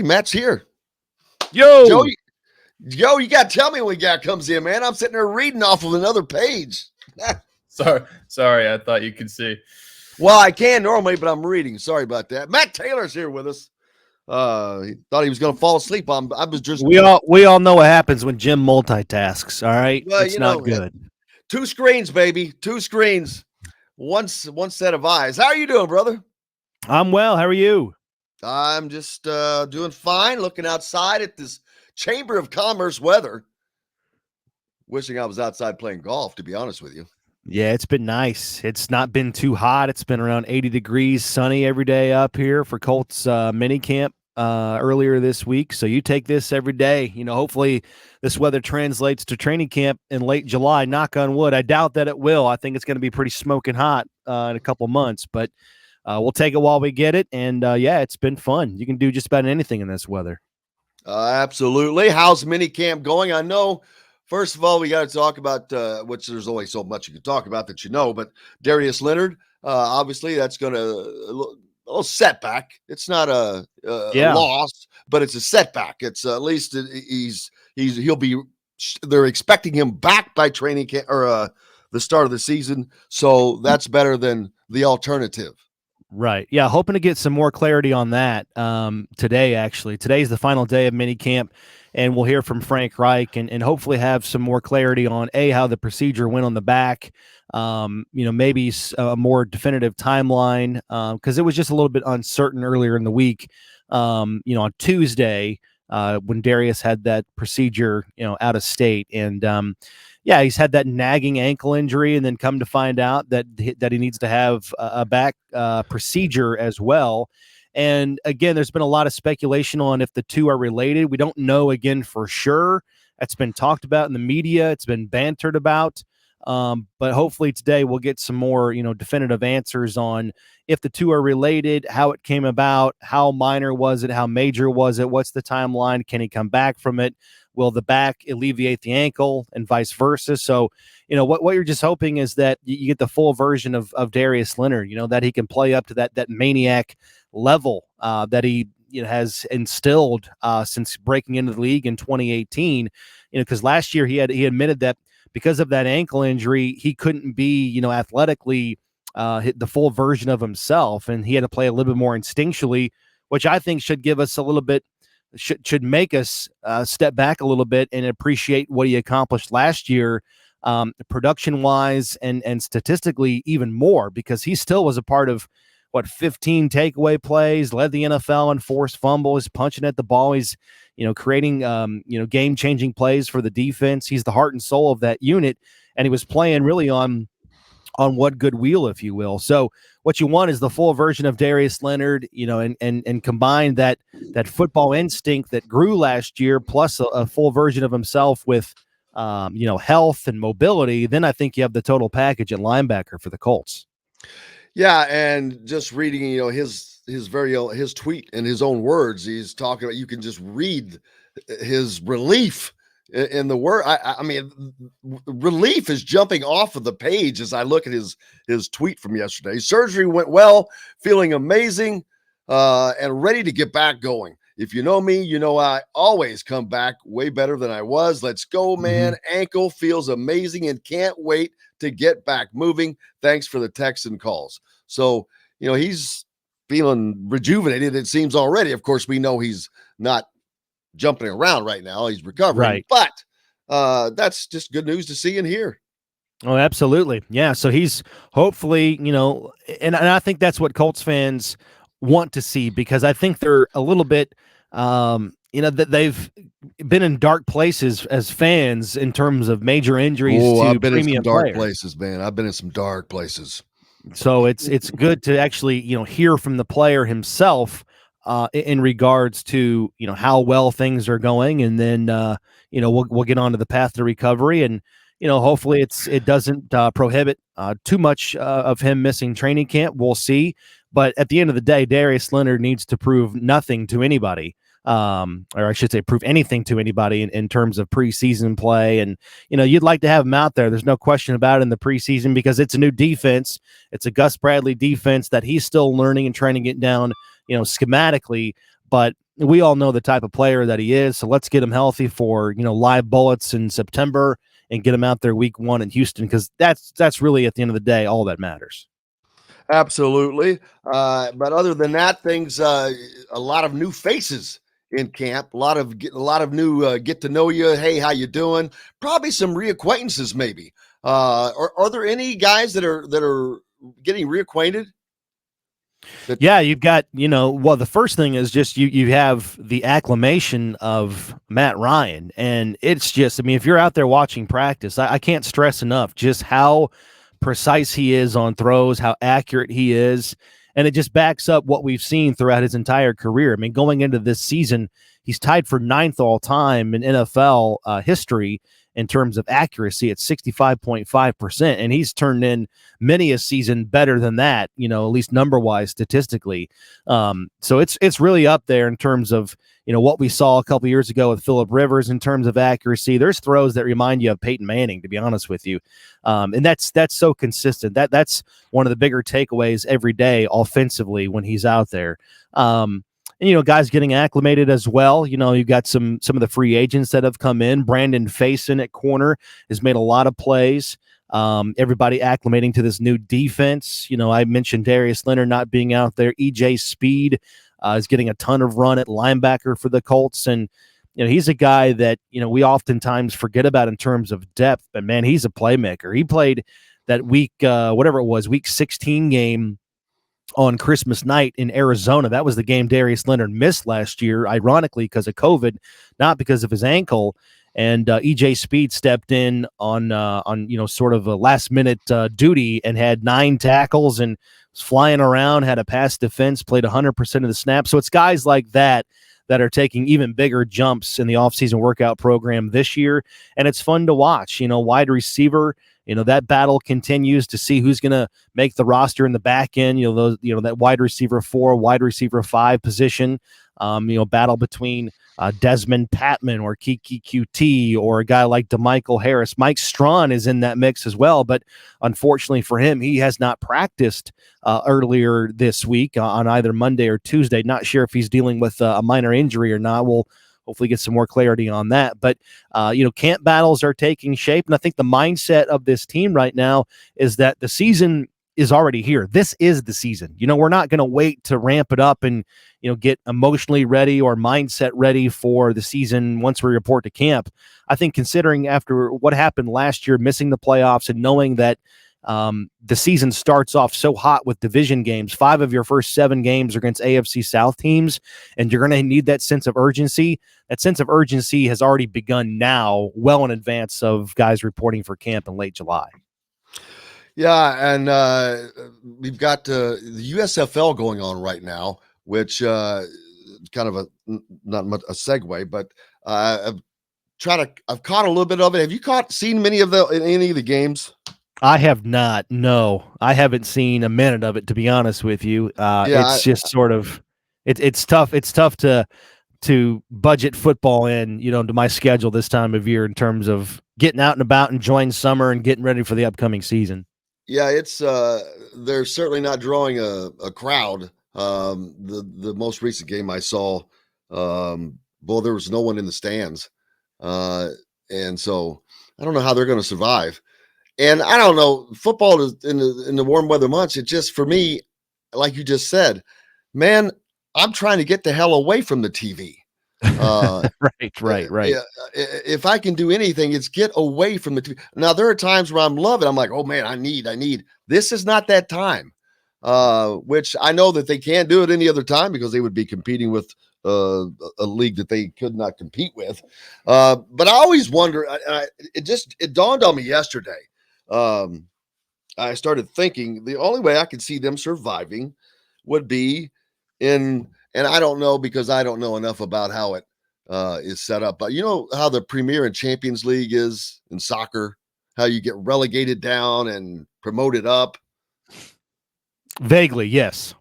Matt's here. Yo, You got to tell me when guy comes in, man. I'm sitting there reading off of another page. sorry. I thought you could see. Well, I can normally, but I'm reading. Sorry about that. Matt Taylor's here with us. He thought he was going to fall asleep. I was just we all know what happens when Jim multitasks. All right, well, it's not good. 2 screens, baby. 2 screens. One set of eyes. How are you doing, brother? I'm well. How are you? I'm just doing fine. Looking outside at this Chamber of Commerce weather. Wishing I was outside playing golf, to be honest with you. Yeah, it's been nice. It's not been too hot. It's been around 80 degrees, sunny every day up here for Colts Mini Camp earlier this week. So you take this every day. Hopefully this weather translates to training camp in late July. Knock on wood. I doubt that it will. I think it's going to be pretty smoking hot in a couple months, but we'll take it while we get it. And yeah, it's been fun. You can do just about anything in this weather. Absolutely. How's mini camp going? I know. First of all, we got to talk about, which there's only so much you can talk about that but Darius Leonard, obviously that's going to a little setback. It's not a loss, but it's a setback. It's at least he'll be, they're expecting him back by training camp or the start of the season. So that's better than the alternative. Right. Yeah. Hoping to get some more clarity on that today, actually. Today's the final day of mini camp. And we'll hear from Frank Reich and hopefully have some more clarity on how the procedure went on the back, maybe a more definitive timeline because it was just a little bit uncertain earlier in the week, on Tuesday when Darius had that procedure, out of state. And he's had that nagging ankle injury and then come to find out that he needs to have a back procedure as well. And again, there's been a lot of speculation on if the two are related. We don't know again for sure. It's been talked about in the media. It's been bantered about. But hopefully today we'll get some more, definitive answers on if the two are related, how it came about, how minor was it, how major was it, what's the timeline, can he come back from it? Will the back alleviate the ankle and vice versa? So, what you're just hoping is that you get the full version of Darius Leonard, that he can play up to that maniac level that he has instilled since breaking into the league in 2018. Because last year he admitted that because of that ankle injury, he couldn't be, athletically hit the full version of himself, and he had to play a little bit more instinctually, which I think should give us a little bit. Should make us step back a little bit and appreciate what he accomplished last year, production-wise and statistically even more, because he still was a part of 15 takeaway plays, led the NFL in forced fumbles, punching at the ball. He's, creating, game-changing plays for the defense. He's the heart and soul of that unit, and he was playing really on what good wheel, if you will. So what you want is the full version of Darius Leonard, and combine that football instinct that grew last year, plus a full version of himself with, health and mobility. Then I think you have the total package at linebacker for the Colts. Yeah, and just reading, his tweet in his own words, he's talking about, you can just read his relief in the word. I mean, relief is jumping off of the page as I look at his tweet from yesterday. Surgery went well, feeling amazing, and ready to get back going. If you know me, I always come back way better than I was. Let's go, man. Ankle feels amazing and can't wait to get back moving. Thanks for the texts and calls. So, he's feeling rejuvenated, it seems already. Of course, we know he's not jumping around right now. He's recovering, right. But that's just good news to see and hear. Oh, absolutely. Yeah. So he's hopefully, and I think that's what Colts fans want to see, because I think they're a little bit, that they've been in dark places as fans in terms of major injuries to I've been premium in some dark players. places, man. I've been in some dark places. So it's good to actually, hear from the player himself in regards to, how well things are going. And then, we'll get on to the path to recovery, and, hopefully it doesn't prohibit too much of him missing training camp. We'll see. But at the end of the day, Darius Leonard needs to prove nothing to anybody. Or I should say prove anything to anybody in terms of preseason play. And, you'd like to have him out there. There's no question about it in the preseason, because it's a new defense. It's a Gus Bradley defense that he's still learning and trying to get down, schematically. but we all know the type of player that he is. So let's get him healthy for, live bullets in September and get him out there week 1 in Houston, because that's really, at the end of the day, all that matters. Absolutely. But other than that, things, a lot of new faces in camp, a lot of new get to know you. Hey, how you doing? Probably some reacquaintances, maybe. Are there any guys that are getting reacquainted? Yeah, you've got, well, the first thing is just you have the acclimation of Matt Ryan. And it's just, if you're out there watching practice, I can't stress enough just how precise he is on throws, how accurate he is. And it just backs up what we've seen throughout his entire career. Going into this season, he's tied for 9th all time in NFL history in terms of accuracy at 65.5%. And he's turned in many a season better than that, at least number-wise statistically. So it's really up there in terms of, what we saw a couple years ago with Phillip Rivers in terms of accuracy. There's throws that remind you of Peyton Manning, to be honest with you. And that's so consistent. That's one of the bigger takeaways every day offensively when he's out there. And, guys getting acclimated as well. You've got some of the free agents that have come in. Brandon Faison at corner has made a lot of plays. Everybody acclimating to this new defense. I mentioned Darius Leonard not being out there. EJ Speed is getting a ton of run at linebacker for the Colts. And, he's a guy that, we oftentimes forget about in terms of depth. But, man, he's a playmaker. He played that week, whatever it was, week 16 game on Christmas night in Arizona. That was the game Darius Leonard missed last year, ironically, because of COVID, not because of his ankle. And EJ Speed stepped in on sort of a last minute duty and had 9 tackles and was flying around, had a pass defense, played 100% of the snaps. So it's guys like that are taking even bigger jumps in the offseason workout program this year. And it's fun to watch. Wide receiver, that battle continues to see who's going to make the roster in the back end. That wide receiver 4, wide receiver 5 position. Battle between Desmond Patman or Kiki QT or a guy like DeMichael Harris. Mike Strawn is in that mix as well, but unfortunately for him, he has not practiced earlier this week on either Monday or Tuesday. Not sure if he's dealing with a minor injury or not. We'll hopefully get some more clarity on that. But, camp battles are taking shape, and I think the mindset of this team right now is that the season is already here. This is the season. We're not going to wait to ramp it up and, get emotionally ready or mindset ready for the season once we report to camp. I think considering after what happened last year, missing the playoffs and knowing that the season starts off so hot with division games, 5 of your first 7 games are against AFC South teams, and you're going to need that sense of urgency. That sense of urgency has already begun now, well in advance of guys reporting for camp in late July. Yeah, and we've got the USFL going on right now, which kind of not much a segue, but I've caught a little bit of it. Have you seen any of the games? I have not. No, I haven't seen a minute of it, to be honest with you. It's just sort of it's tough. It's tough to budget football in, to my schedule this time of year in terms of getting out and about, enjoying summer, and getting ready for the upcoming season. Yeah, it's they're certainly not drawing a crowd. The most recent game I saw, there was no one in the stands, and so I don't know how they're going to survive. And I don't know, football is in the warm weather months. It just, for me, like you just said, man, I'm trying to get the hell away from the TV. Right. If I can do anything, it's get away from the TV. Now, there are times where I'm loving. I'm like, oh man, I need. This is not that time. Which I know that they can't do it any other time because they would be competing with a league that they could not compete with. But I always wonder. It dawned on me yesterday. I started thinking the only way I could see them surviving would be and I don't know because I don't know enough about how it is set up, but you know how the Premier and Champions League is in soccer, how you get relegated down and promoted up. Vaguely, yes.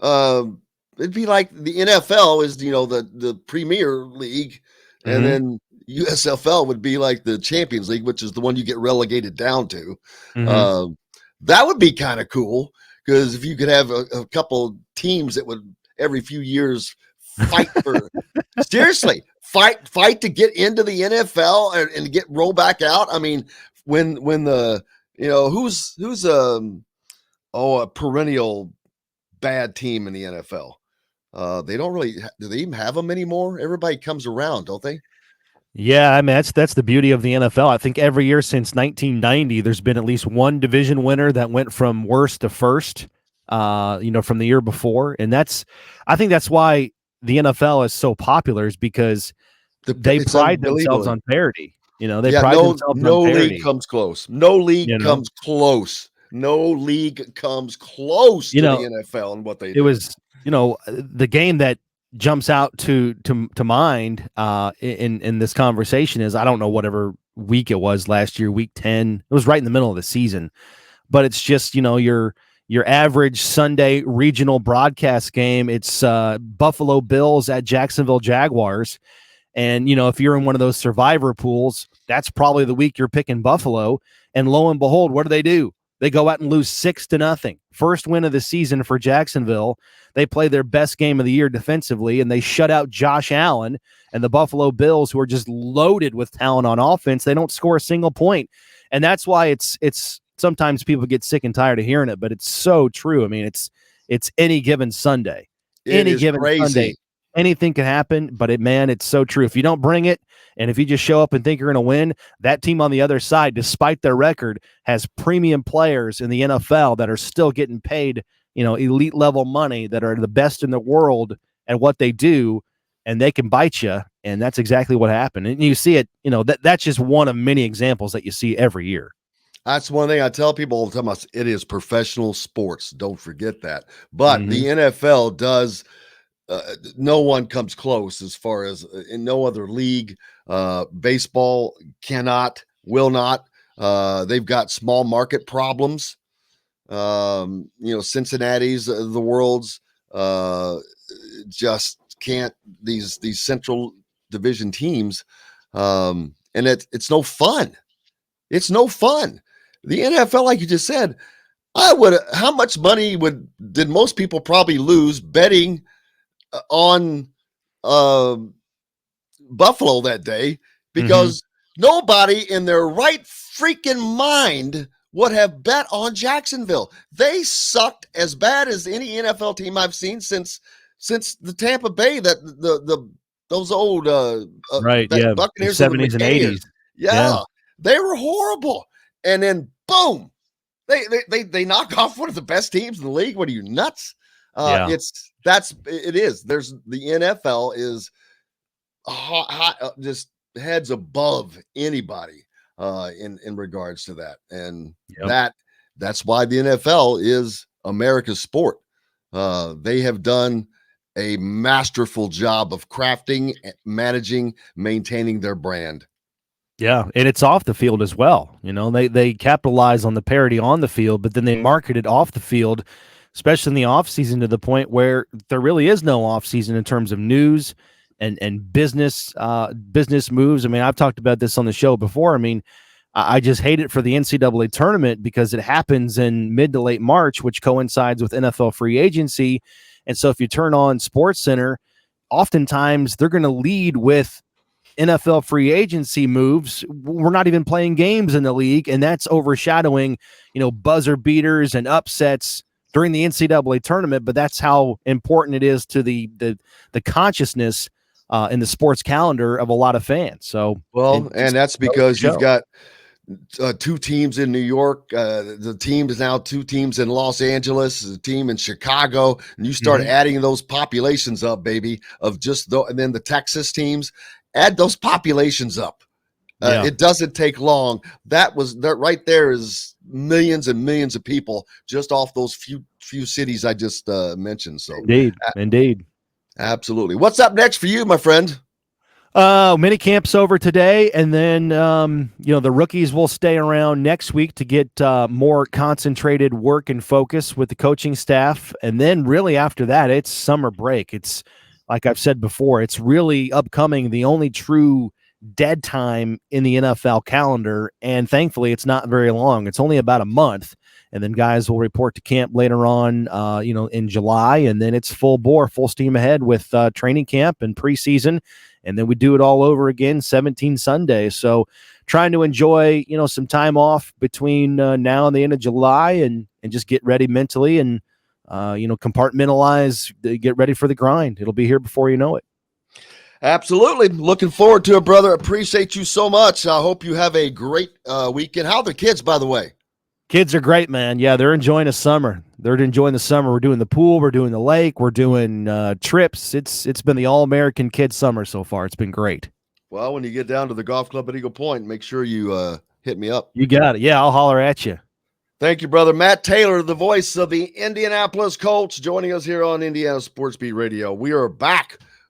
It'd be like the NFL is, the Premier League, and then USFL would be like the Champions League, which is the one you get relegated down to. That would be kind of cool because if you could have a couple teams that would every few years fight for seriously fight to get into the NFL and get roll back out. I mean, when the who's a perennial bad team in the NFL. They don't really do they even have them anymore? Everybody comes around, don't they? Yeah, I mean that's the beauty of the NFL. I think every year since 1990, there's been at least one division winner that went from worst to first. From the year before, and I think that's why the NFL is so popular, is because they pride themselves on parity. They pride themselves on parity. No league comes close. No league comes close. No league comes close to the NFL and what they do. It was, the game that jumps out to mind in this conversation is, I don't know whatever week it was last year, week 10. It was right in the middle of the season, but it's just your average Sunday regional broadcast game. It's Buffalo Bills at Jacksonville Jaguars, and if you're in one of those survivor pools, that's probably the week you're picking Buffalo. And lo and behold, what do? They go out and lose 6-0. First win of the season for Jacksonville. They play their best game of the year defensively, and they shut out Josh Allen and the Buffalo Bills, who are just loaded with talent on offense. They don't score a single point. And that's why it's sometimes people get sick and tired of hearing it, but it's so true. I mean, it's any given Sunday. Any given Sunday. Anything can happen, but it's so true. If you don't bring it, and if you just show up and think you're going to win, that team on the other side, despite their record, has premium players in the NFL that are still getting paid, elite level money, that are the best in the world at what they do, and they can bite you. And that's exactly what happened. And you see it, that's just one of many examples that you see every year. That's one thing I tell people all the time. It is professional sports. Don't forget that. But the NFL does. No one comes close as far as in no other league. Baseball will not. They've got small market problems. Cincinnati's the world's just can't these central division teams. And it's no fun. It's no fun. The NFL, like you just said, how much money did most people probably lose betting on Buffalo that day, because nobody in their right freaking mind would have bet on Jacksonville. They sucked as bad as any NFL team I've seen since the Tampa Bay, those old Buccaneers, 70s and 80s. Yeah, they were horrible. And then boom, they knock off one of the best teams in the league. What are you, nuts? It is. There's the NFL is hot, just heads above anybody in regards to that, and that's why the NFL is America's sport. They have done a masterful job of crafting, managing, maintaining their brand. Yeah, and it's off the field as well. They capitalize on the parity on the field, but then they market it off the field, especially in the offseason, to the point where there really is no offseason in terms of news and business moves. I mean, I've talked about this on the show before. I mean, I just hate it for the NCAA tournament because it happens in mid to late March, which coincides with NFL free agency. And so if you turn on SportsCenter, oftentimes they're going to lead with NFL free agency moves. We're not even playing games in the league, and that's overshadowing, buzzer beaters and upsets during the NCAA tournament. But that's how important it is to the consciousness in the sports calendar of a lot of fans. So, and that's because you've got two teams in New York. The team is now two teams in Los Angeles, the team in Chicago, and you start adding those populations up, baby, of just and then the Texas teams. Add those populations up. It doesn't take long. That right there is millions and millions of people just off those few cities I just mentioned. So indeed, absolutely. What's up next for you, my friend? Mini camp's over today, and then the rookies will stay around next week to get more concentrated work and focus with the coaching staff, and then really after that, it's summer break. It's like I've said before, it's really upcoming, the only true dead time in the NFL calendar, and thankfully it's not very long. It's only about a month, and then guys will report to camp later on, in July, and then it's full bore, full steam ahead with training camp and preseason, and then we do it all over again 17 Sundays. So trying to enjoy, some time off between now and the end of July, and just get ready mentally and, compartmentalize, get ready for the grind. It'll be here before you know it. Absolutely. Looking forward to it, brother. Appreciate you so much. I hope you have a great weekend. How are the kids, by the way? Kids are great, man. Yeah, they're enjoying the summer. We're doing the pool. We're doing the lake. We're doing trips. It's been the all-American kid summer so far. It's been great. Well, when you get down to the golf club at Eagle Point, make sure you hit me up. You got it. Yeah, I'll holler at you. Thank you, brother. Matt Taylor, the voice of the Indianapolis Colts, joining us here on Indiana Sports Beat Radio. We are back